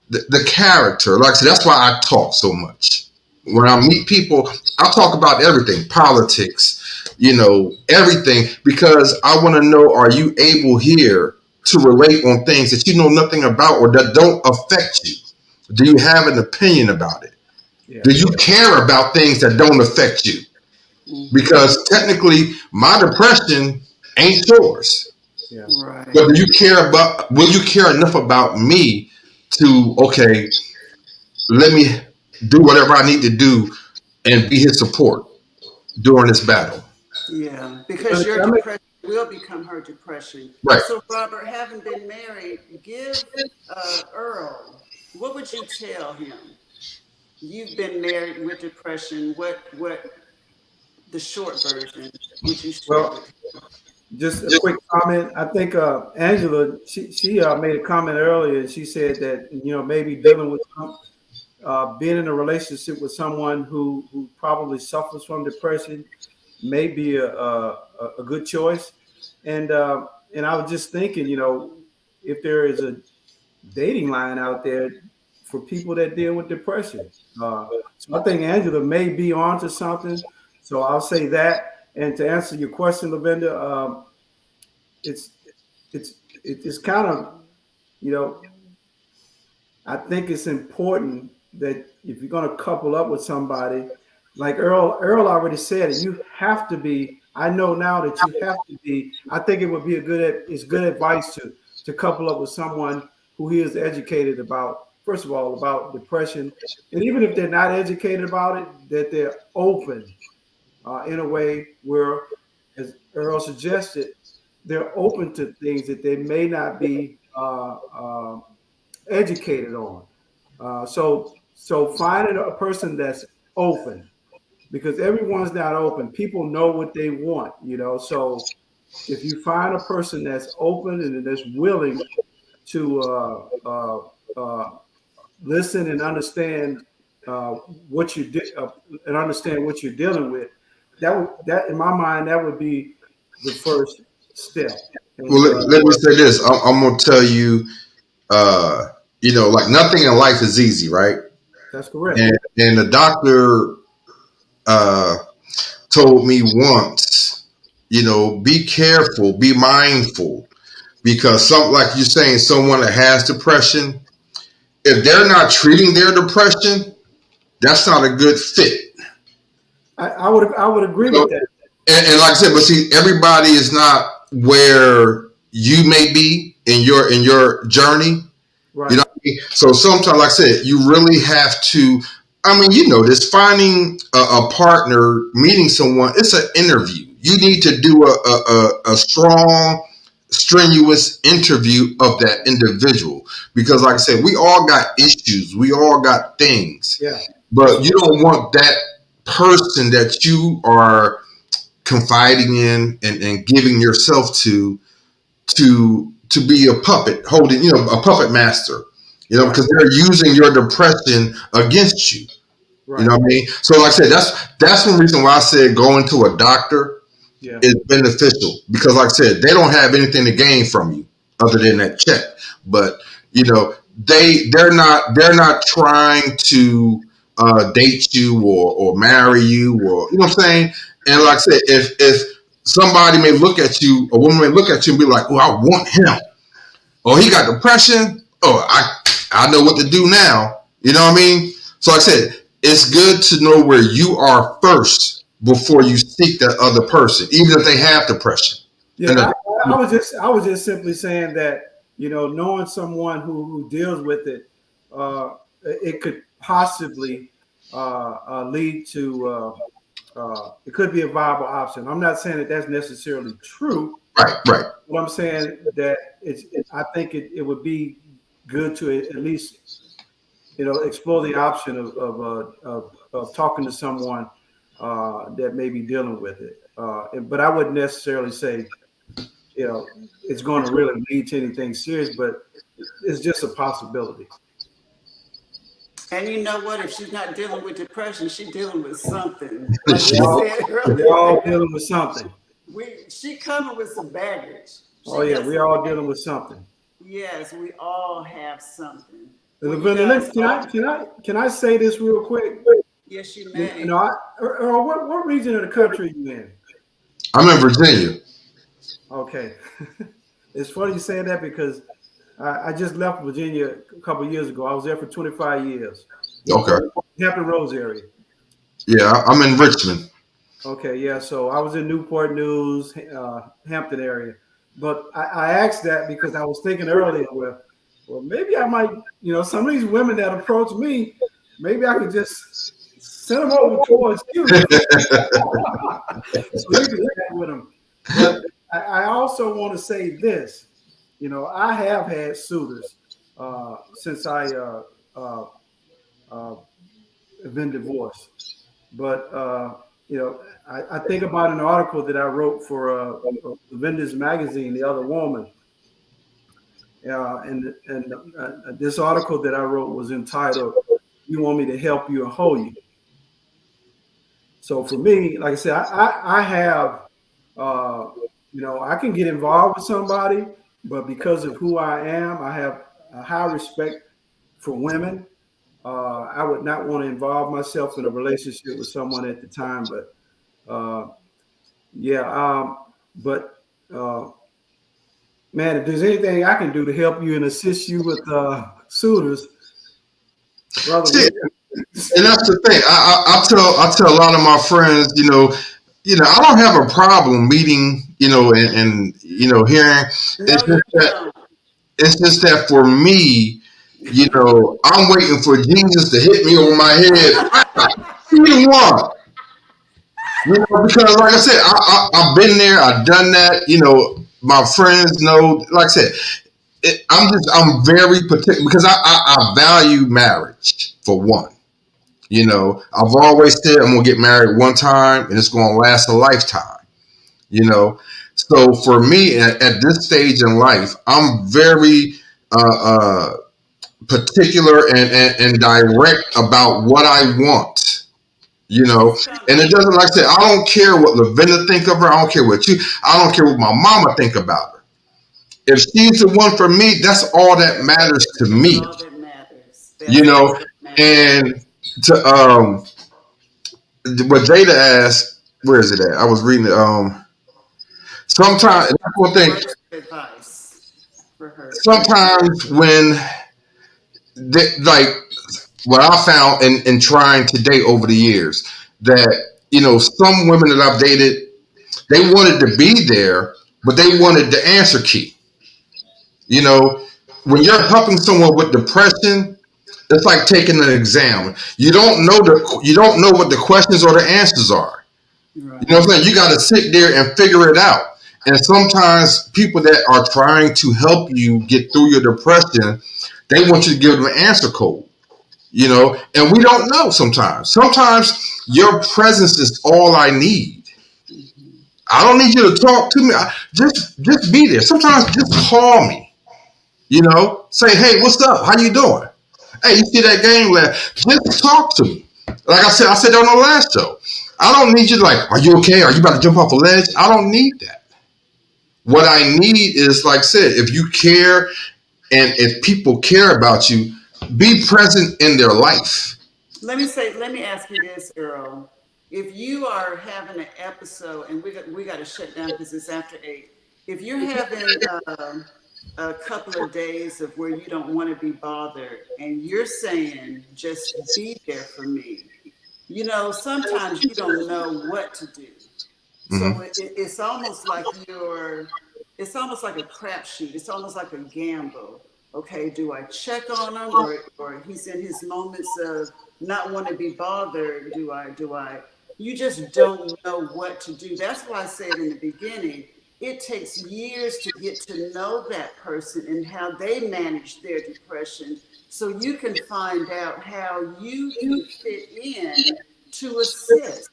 the character. Like I said, that's why I talk so much. When I meet people, I talk about everything, politics, everything, because I want to know: are you able here to relate on things that you know nothing about or that don't affect you? Do you have an opinion about it? Yeah. Do you care about things that don't affect you? Because technically, my depression ain't yours. Yeah. Right. But do you care about? Will you care enough about me to let me do whatever I need to do and be his support during this battle? Yeah, because your depression will become her depression. Right. So, Robert, having been married, give Earl, what would you tell him? You've been married with depression. What the short version would you share Well, with him? just a quick comment. I think Angela, she made a comment earlier, and she said that maybe dealing with being in a relationship with someone who probably suffers from depression may be a good choice. And I was just thinking, if there is a dating line out there for people that deal with depression. So I think Angela may be onto something. So I'll say that. And to answer your question, Lavenda, it's it's kind of, you know, I think it's important that if you're going to couple up with somebody, like Earl already said it, you have to be. I know now that you have to be. I think it would be it's good advice to couple up with someone who he is educated about. First of all, about depression, and even if they're not educated about it, that they're open in a way where, as Earl suggested, they're open to things that they may not be educated on. So finding a person that's open, because everyone's not open. People know what they want, So if you find a person that's open and that's willing to listen and understand what you and understand what you're dealing with, that in my mind that would be the first step. And, Well, let me say this. I'm going to tell you, like nothing in life is easy, right? that's correct. And the doctor told me once, be careful, be mindful, because like you're saying, someone that has depression, if they're not treating their depression, that's not a good fit. I would agree with that. And like I said, but see, everybody is not where you may be in your journey. Right. You know what I mean? So sometimes, like I said, you really have to. I mean, this finding a partner, meeting someone, it's an interview. You need to do a strong, strenuous interview of that individual, because, like I said, we all got issues, we all got things, Yeah. but you don't want that person that you are confiding in and giving yourself to be a puppet holding, a puppet master, because they're using your depression against you. Right. You know what I mean? So like I said, that's one reason why I said going to a doctor is beneficial, because like I said, they don't have anything to gain from you other than that check. But they're not trying to date you or marry you, or you know what I'm saying. And like I said, if somebody may look at you, a woman may look at you and be like, "Oh, I want him," or "He got depression." Oh, I know what to do now. You know what I mean? So like I said, it's good to know where you are first before you seek that other person, even if they have depression. Yeah, I was just simply saying that, knowing someone who deals with it, it could possibly lead to it could be a viable option. I'm not saying that that's necessarily true. Right. But I'm saying that I think it would be good to at least explore the option of talking to someone that may be dealing with it. But I wouldn't necessarily say it's going to really lead to anything serious, but it's just a possibility. And you know what? If she's not dealing with depression, she's dealing with something. We're all dealing with something. She coming with some baggage. We're all dealing with something. Yes, we all have something. Can I say this real quick? Yes, you may. Earl, what region of the country are you in? I'm in Virginia. Okay. It's funny you say that because I just left Virginia a couple of years ago. I was there for 25 years. Okay. Hampton Roads area. Yeah, I'm in Richmond. Okay, yeah. So I was in Newport News, Hampton area. But I asked that because I was thinking earlier, well, maybe I might, some of these women that approach me, maybe I could just send them over towards you. So you can chat with them. But I also want to say this. I have had suitors since I have been divorced. But, I think about an article that I wrote for Vendors Magazine, The Other Woman. And this article that I wrote was entitled, "You Want Me to Help You and Hold You." So for me, like I said, I have, I can get involved with somebody, but because of who I am, I have a high respect for women. I would not want to involve myself in a relationship with someone at the time, but man, if there's anything I can do to help you and assist you with suitors, brother. See, and that's the thing. I tell a lot of my friends, I don't have a problem meeting, and hearing. It's just that for me, I'm waiting for Jesus to hit me over my head. Either one. Because like I said, I've been there, I've done that. My friends know. Like I said, I'm very particular because I value marriage for one. I've always said I'm gonna get married one time and it's gonna last a lifetime. So for me at this stage in life, I'm very particular and direct about what I want. And it doesn't, like I said, I don't care what Lavinda think of her. I don't care I don't care what my mama think about her. If she's the one for me, that's all that matters to me. All that matters. And to what Jada asked, where is it at? I was reading it. Sometimes that's one thing. Advice for her. Sometimes when like what I found in trying to date over the years, that some women that I've dated, they wanted to be there, but they wanted the answer key. When you're helping someone with depression, it's like taking an exam. You don't know what the questions or the answers are. Right. You know what I'm saying? You got to sit there and figure it out. And sometimes people that are trying to help you get through your depression, they want you to give them an answer code. And we don't know sometimes. Sometimes Your presence is all I need. Mhm. I don't need you to talk to me. Just be there. Sometimes just call me. Say, hey, what's up? How you doing? Hey, you see that game last? Just talk to me. Like I said on the last show. I don't need you to like, are you okay? Are you about to jump off a ledge? I don't need that. What I need is, like I said, if you care and if people care about you, be present in their life. Let me ask you this, Earl. If you are having an episode, and we got to shut down because it's after 8. If you're having a couple of days of where you don't want to be bothered, and you're saying just be there for me, sometimes you don't know what to do. Hmm. So it's almost like it's almost like a crapshoot. It's almost like a gamble. Okay, do I check on him, or he's in his moments of not want to be bothered? Do I? You just don't know what to do. That's why I said in the beginning, it takes years to get to know that person and how they manage their depression, so you can find out how you can fit in to assist,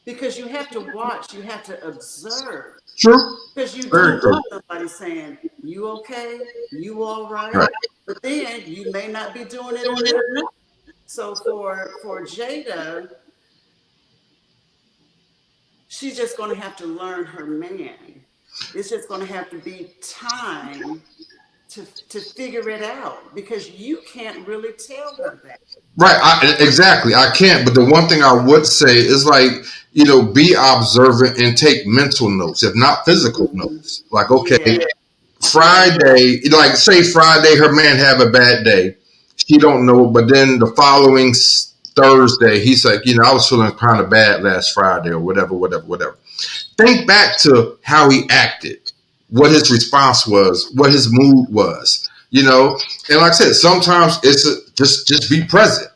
because you have to watch, you have to observe, True. because you Very don't true. want somebody saying, you okay? You all right? Right. But then you may not be doing it enough. So for Jada, she's just going to have to learn her man. It's just going to have to be time to figure it out, because you can't really tell her that. Right. Exactly. I can't. But the one thing I would say is like, be observant and take mental notes, if not physical Mhm. notes. Like, okay, Yeah, yeah. Friday, like say Friday, her man have a bad day. She don't know, but then the following Thursday, he's like, I was feeling kind of bad last Friday or whatever, whatever, whatever. Think back to how he acted, what his response was, what his mood was, And like I said, sometimes it's just be present.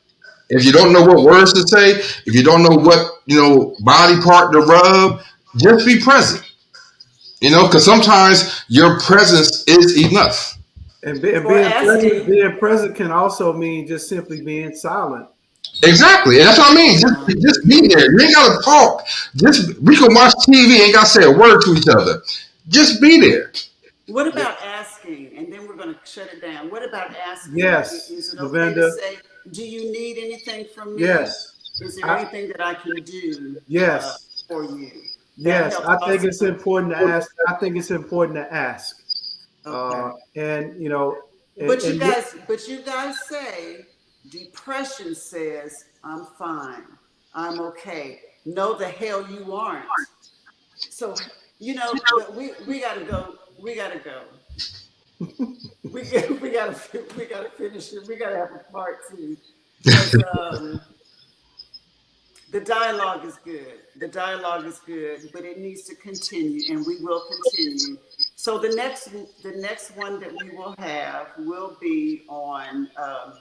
If you don't know what words to say, if you don't know what body part to rub, just be present. Because sometimes your presence is enough. And Or asking. being present can also mean just simply being silent. Exactly, and that's what I mean. Just be there. You ain't gotta talk. We can watch TV. Ain't gotta say a word to each other. Just be there. What about asking? And then we're going to shut it down. What about asking? Yes, Is it okay to Lavenda. say, do you need anything from me? Yes. Is there I, anything that I can do yes. for you? That Yes. helps I think also. it's important to ask. I think it's important to ask. Okay. And But you and guys say depression says, I'm fine. I'm okay. No, the hell you aren't. So, but we gotta go. We gotta go. We gotta finish it. We gotta have a part 2, because the dialogue is good. The dialogue is good, but it needs to continue, and we will continue. So the next one that we will have will be on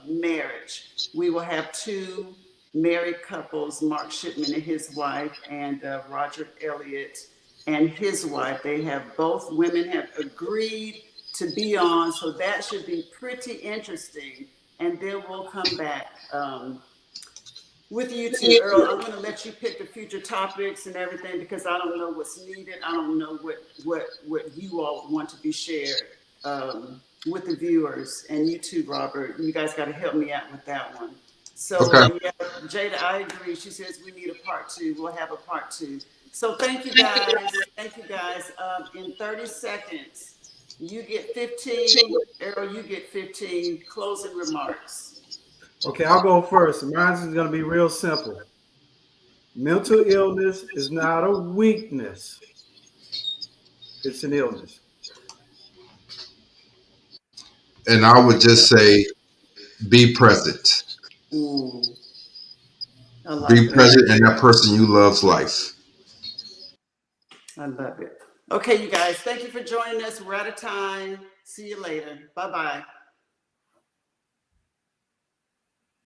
marriage. We will have 2 married couples, Mark Shipman and his wife, and Roger Elliott and his wife. They have both women have agreed to be on, so that should be pretty interesting. And then we'll come back. With you too, Earl. I'm going to let you pick the future topics and everything, because I don't know what's needed. I don't know what you all want to be shared with the viewers, and you too, Robert. You guys got to help me out with that one. So Okay. yeah, Jada, I agree. She says we need a part 2. We'll have a part 2. So thank you guys. Thank you guys. In 30 seconds, you get 15. Earl, you get 15 closing remarks. okay, I'll go first. Mine is going to be real simple. Mental illness is not a weakness; it's an illness. And I would just say, be present. Mm, I like Be that. present in that person you love's life. I love it. Okay, you guys, thank you for joining us. We're out of time. See you later. Bye bye.